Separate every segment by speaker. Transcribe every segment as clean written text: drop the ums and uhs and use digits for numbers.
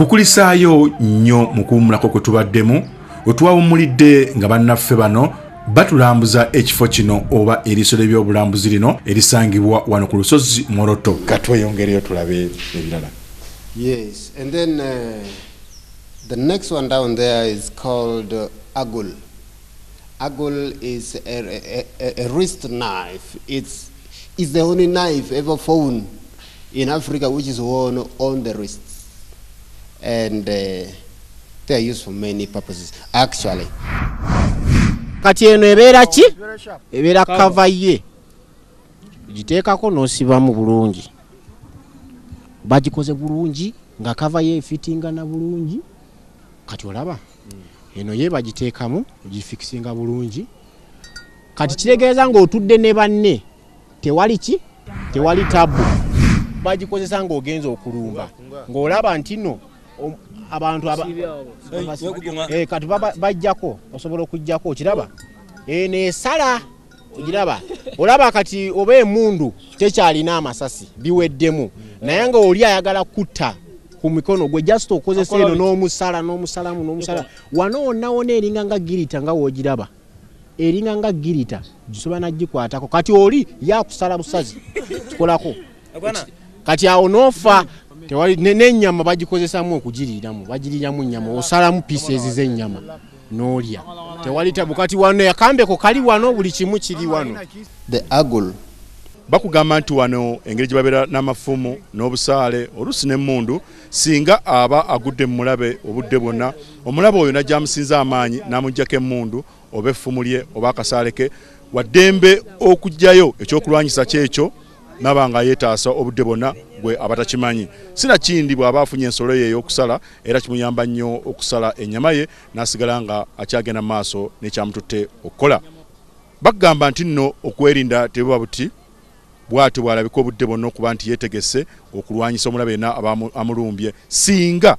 Speaker 1: tukukulisaayo nnyo mu kuwummulako kwe tubaddemu wetwawummulidde nga bannaffe bano batulambuza ekifo kino oba eriiso ly'ebyobulambuzi lino erisangibwa wano ku lusozi Moroto. Katweyongereyo tulabe ebirala.
Speaker 2: Yes, and then the next one down there is called agul. Agul is a wrist knife. It's the only knife ever found in Africa which is worn on the wrists. And they are used for many purposes, actually.
Speaker 3: Kati eno ebeera ki? Ebeera kava ye. Giteekako n'osibamu bulungi. Bagikoze bulungi nga kava ye fittinga na bulungi. Kati olaba eno ye bagiteekamu gifikisinga bulungi. Kati kitegeeza ng'otudde ne banne tewali ki? Tewali tabu. Bagikozesa ng'ogenza okulumba ng'olaba nti no abantu kati bajjako osobola okujjako okiraba neesala ogiraba olaba kati oba emundu tekyalina amasasi biweddemu naye nga oli ayagala kutta ku mikono gwe just okozesa eno n'omusala wano wonna eringa nga girita nga woogiraba eringa nga girita gisobola nagikwatako kati oli yakusala busazi kikolako kati awo n'ofa tewali n'ennyama bagikozesamu okugiriiramu bagiriiramu nnyama osalamu pieces z'ennyama n'olya tewali tabu kati wano yakambeko kali wano buli kimu kiri wano.
Speaker 2: The agul
Speaker 1: bakugamba nti wano engeri gye babeera n'amafumu n'obusaale oluusi n'emmundu singa aba agudde mu mulabe obudde bwonna omulabe oyo najja amusinza amaanyi n'amuggyako emmundu oba effumu lye oba akasaale ke waddembe okugjayo ekyokulwanyisa kyekyo nabanga yeetaasa obudde bwonna gwe abatakimanyi. Sinakindi bw'aba afunye ensolo ye ey'okusala era kimuyamba nnyo okusala ennyama ye n'asigala nga akyagenda mu maaso n'ekyamututte okukola. Bagamba nti nno okwerinda tebuba buti bw'atyo bw'alabika obudde bwonna okuba nti yeetegese okulwanyisa omulabe yenna aba amulumbye singa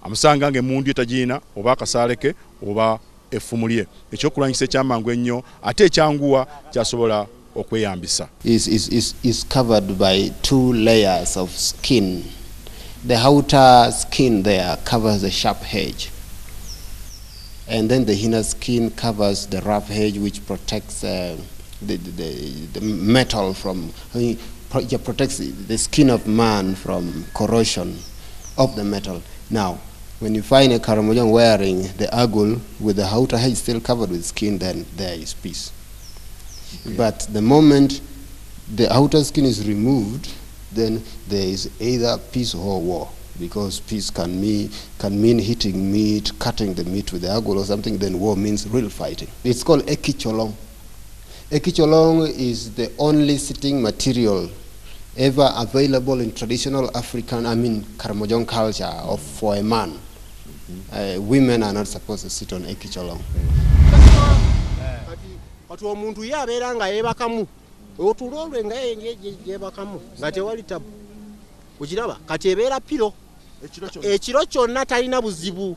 Speaker 1: amusanga ng'emmundu etagiina oba akasaale ke oba effumu lye. Ekyokulwanyisa ekyamangu ennyo ate ekyanguwa kyasobola okweyambisa.
Speaker 2: Is covered by 2 layers of skin. The outer skin there covers the sharp edge, and then the inner skin covers the rough edge, which protects the metal from, protects the skin of man from corrosion of the metal. Now, when you find a Karamojong wearing the agul with the outer edge still covered with skin, then there is peace. Okay. But the moment the outer skin is removed, then there is either peace or war, because peace can mean hitting meat, cutting the meat with the agul or something, then war means real fighting. It's called ekicholong. Ekicholong is the only sitting material ever available in traditional African, Karamojong culture for a man. Women are not supposed to sit on ekicholong.
Speaker 3: Kati omuntu yabeera nga yeebakamu otulolwe nga yeebakamu nga tewali tabu okiraba kati ebeera piro ekiro kyonna talina buzibu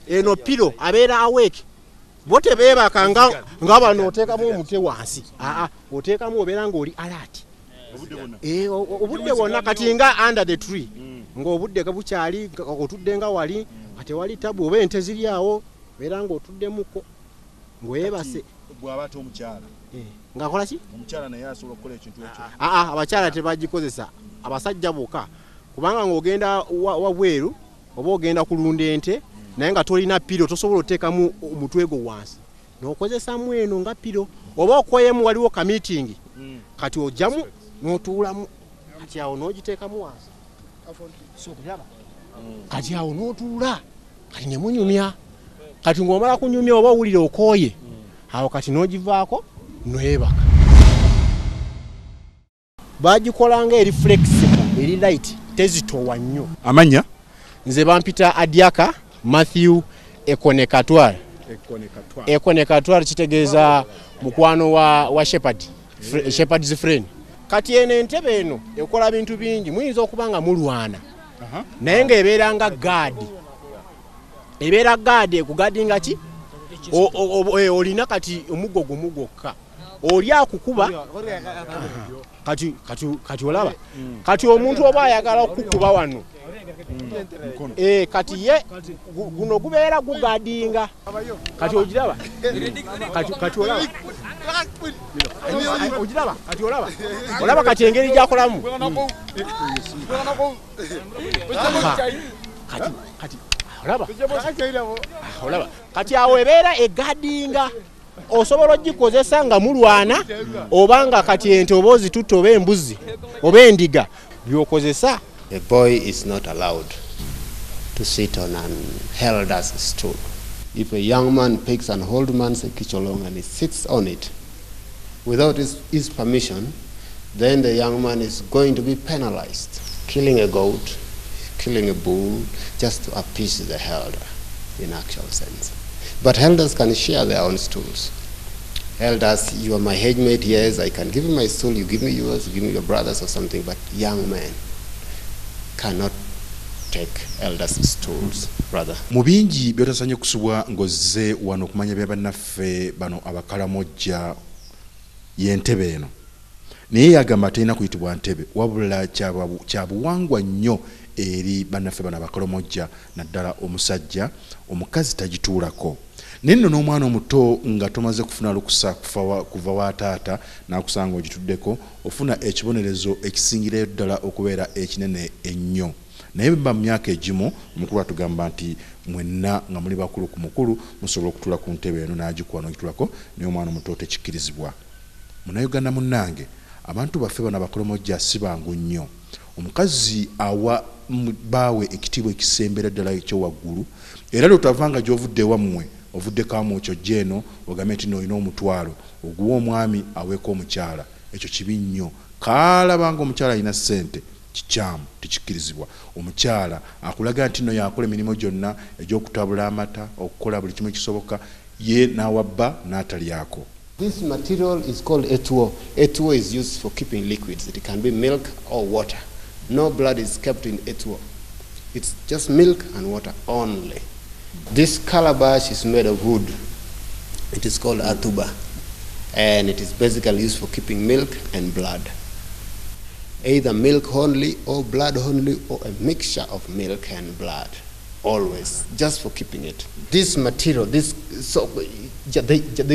Speaker 3: eno piro abeera awake bo tebeebaka nga bano oteekamu omutwe wansi oteekamu obeera ng'oli alert obudde bwonna kati nga under the tree ng'obudde bukyali otudde nga wali nga tewali tabu oba ente ziri awo obeera ng'otuddemuko ng'oyeebase bw'abata omukyala ng'akola ki omukyala naye asobola okukola ekintu ekyo abakyala tebagikozesa abasajja bokka kubanga ng'ogenda wabweru oba ogenda kulunda ente naye nga tolina piro tosobola oteekamu omutwe gwo wansi n'okozesamu eno nga piro oba okoyemu waliwo ka meeting kati ojjamu n'otuulamu kati awo n'ogiteekamu wansi kati awo n'otuula kati ne munyumya kati ng'omala kunyumya oba owulire okooye awo kati n'ogivaako noyebaka. Bagikolanga eri flexible eri light tezitowa nnyo.
Speaker 1: Amanya
Speaker 3: nze bampita Adiaka Matthew Ekonekatwar. Ekonekatwar kitegeeza mukwano wa shepherd, shepherd's friend. Kati eno entebe eno ekola bintu bingi muyinza okubanga mulwana naye ng'ebeera nga gaadi. Ebeera gaadi ekugaadinga ki olina kati omuggo gumugokka oli akukuba kati olaba kati omuntu oba ayagala okukuba wano kati ye guno gubeera gugadinga kati ogiraba kati olaba kati engeri gyakolamu kati olaba kati awo ebeera egadinga osobola ogikozesa nga mulwana obanga kati ente oba ozitutta oba embuzi oba endiga byokozesa.
Speaker 2: A boy is not allowed to sit on an elder's stool. If a young man picks an old man's kicholong and he sits on it without his permission, then the young man is going to be penalized. Killing a goat, killing a bull, just to appease the elder in actual sense. But elders can share their own stools. Elders, you are my age mate, yes, I can give you my stool, you give me yours, you give me your brothers or something, but young men cannot take elders' stools, brother.
Speaker 1: Mu bingi byotasanye kusubwa ngozze wano okumanya bya bannaffe bano abakalamojja y'entebe eno. Naye yagamba terina kuyitibwa ntebe wabula kyabuwangwa nnyo eri bannaffe bano abakalamojja naddala omusajja omukazi tagituulako. Naye nno n'omwana omuto nga tomaze kufuna lukusa kuva wa taata n'akusanga ogituddeko ofuna ekibonerezo ekisingireyo ddala okubeera ekinene ennyo. Naye bba mu myaka egimu omukulu atugamba nti mwenna nga muli bakulu ku mukulu musobola okutuula ku ntebe eno n'agikuwa n'ogituulako naye omwana omuto tekikkirizibwa. Munnayuganda munnange abantu baffe bano abakolomojja si bangu nnyo. Omukazi awa baawe ekitiibwa ekisembera ddala ekyowaggulu era lwotavanga gy'ovudde wammwe ovudde kamu ekyo jeno ogambe nti n'olina omutwalo oguwa omwami aweeka omukyala ekyo kibi nnyo. Kaalabanga omukyala alina ssente kikyamu tekikkirizibwa. Omukyala akulaga nti nno yakola emirimu gyonna egy'okutabula amata okukola buli kimu ekisoboka ye n'awabba n'atalyako.
Speaker 2: This material is called etuo. Etuo is used for keeping liquids. It can be milk or water. No blood is kept in etuo. It's just milk and water only. This calabash is made of wood. It is called atuba, and it is basically used for keeping milk and blood. Either milk only or blood only or a mixture of milk and blood. Always, just for keeping it. This material, they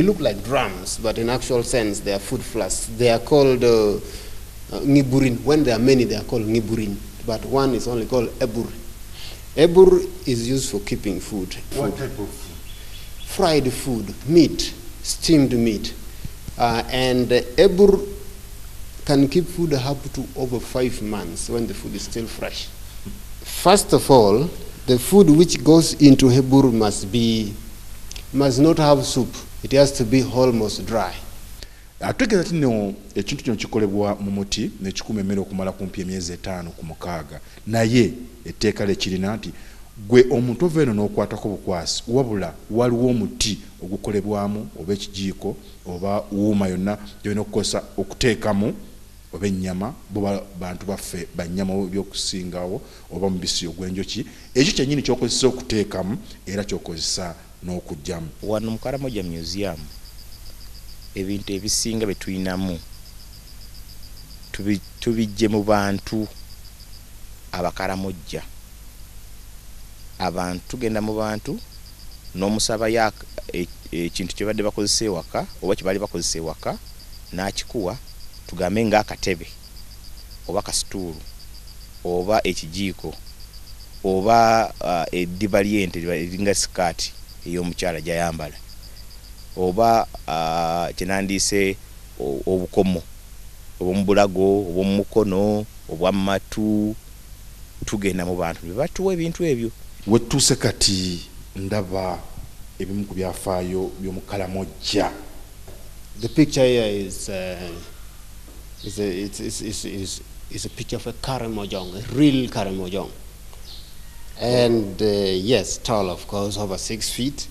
Speaker 2: look like drums, but in actual sense they are food flasks. They are called ngiburin. When there are many, they are called ngiburin, but one is only called ebur. Ebur is used for keeping food.
Speaker 1: What type of food?
Speaker 2: Fried food, meat, steamed meat. And ebur can keep food up to over 5 months when the food is still fresh. First of all, the food which goes into ebur must not have soup. It has to be almost dry.
Speaker 1: Ategeza tino ekintu kino kikolebwa mu muti ne kikuma emmere okumala kumpi emyezi 5 ku 6 naye etteeka lekirina nti gwe omuntu ova eno n'okwatako bukwasi wabula waliwo omuti ogukolebwamu oba ekijiiko oba wuuma yonna gyolina okukozesa okuteekamu oba ennyama bo bantu baffe bannyama by'okusingawo oba mubisi ogw'enjoki ekyo kyennyini kyokozesa okuteekamu era kyokozesa n'okugyamu.
Speaker 4: Wano mu Karamoja Museum ebintu ebisinga bye tulinamu tubijje mu bantu abakaramojja. Abantu tugenda mu bantu n'omusaba ya ekintu kye badde bakozesa ewaka oba kye bali bakozesa ewaka n'akikuwa tugambe ng'akatebe oba kasituulu oba ekijiiko oba eddiba ly'ente eringa sikaati ey'omukyala gy'ayambala oba kyenandiise obukomo obw'omubulago obw'omukono obw'amatu tugenda mu bantu ne batuwa ebintu ebyo.
Speaker 1: Wetuuse kati ndaba ebimu ku byafaayo by'omukalamojja.
Speaker 2: The picture here is a picture of a karamojong, a real karamojong. And yes, tall of course, over 6 feet.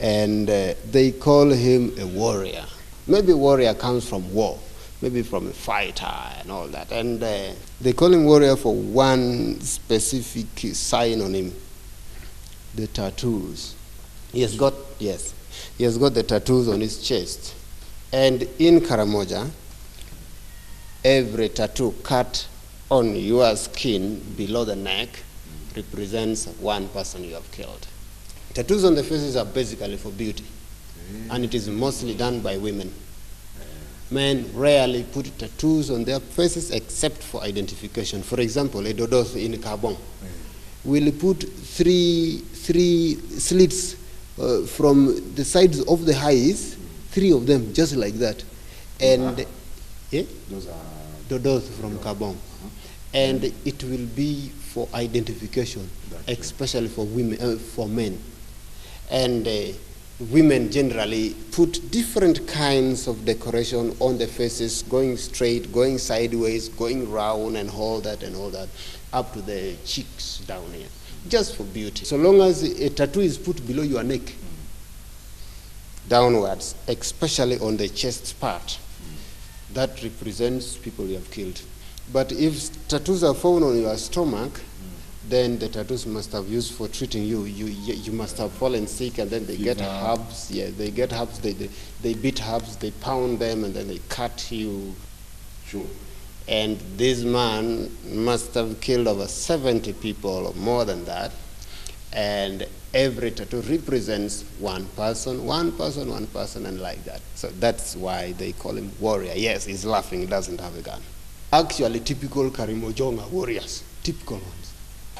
Speaker 2: And they call him a warrior. Maybe warrior comes from war, maybe from a fighter and all that. And they call him warrior for one specific sign on him, the tattoos. He has got the tattoos on his chest. And in Karamoja, every tattoo cut on your skin below the neck represents one person you have killed. Tattoos on the faces are basically for beauty, and it is mostly done by women. Men rarely put tattoos on their faces except for identification. For example, a dodoth in Kabong will put three slits from the sides of the eyes, 3 of them, just like that. And those are dodoth from Kabong. And it will be for identification, especially for women, for men. And women generally put different kinds of decoration on the faces, going straight, going sideways, going round, and all that, up to the cheeks down here, just for beauty. So long as a tattoo is put below your neck, downwards, especially on the chest part, that represents people you have killed. But if tattoos are found on your stomach, then the tattoos must have used for treating you. You must have fallen sick, and then they get herbs. Yeah, they get herbs. They beat herbs. They pound them, and then they cut you. Sure. And this man must have killed over 70 people, or more than that. And every tattoo represents one person, and like that. So that's why they call him warrior. Yes, he's laughing. He doesn't have a gun. Actually, typical Karimujonga warriors, typical ones.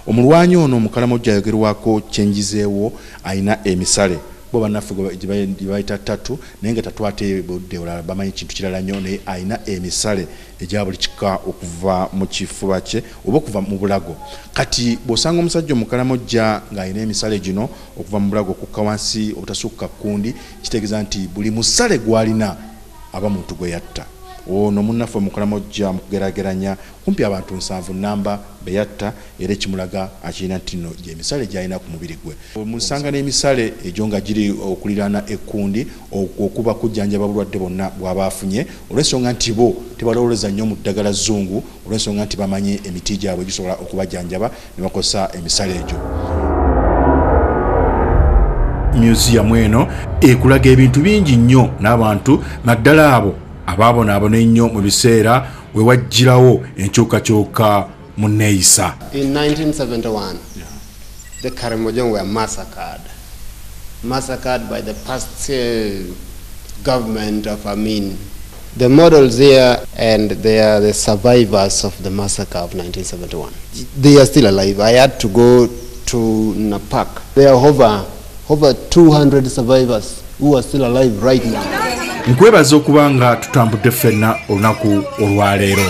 Speaker 1: Omulwanyi ono mu Karamoja ayogerwako kyenjizeewo ayina emisale bo bannaffe gye bayita ttatu naye nga tatu ate budde olala bamanyi kintu kirala nnyo naye ayina emisale egya buli kika okuva mu kifuba kye oba okuva mu bulago. Kati bw'osanga omusajja mu Karamoja ng'ayina emisale gino okuva mu bulago okukka wansi obutasukka kundi kitegeeza nti buli musale gw'alina aba muntu gwe yatta. Ono munnaffe mu Karamoja mu kugerageranya kumpi abantu 7 namba beyatta era ekimulaga akirina nti nno gyemisale gy'alina ku mubiri gwe. Musanga n'emisale egyo nga giri okuliraana ekkundi okuba kujjanjaba bulwadde bonna bw'aba afunye olw'ensonga nti bo tebalowoleza nnyo mu ddagala zzungu olw'ensonga nti bamanyi emiti gyabwe gisobola okubajjanjaba ne bakozesa emisale egyo. Museum eno ekulaga ebintu bingi nnyo n'abantu naddala abo ababonaabona ennyo mu biseera we wajjirawo enkyukakyuka mu nneeyisa.
Speaker 2: In 1971, the Karamojong were massacred by the past government of Amin. The models here, and they are the survivors of the massacre of 1971. They are still alive. I had to go to Napak. There are over 200 survivors who are still alive right now.
Speaker 1: Nkwebaza okuba nga tutambudde ffenna olunaku olwaleero.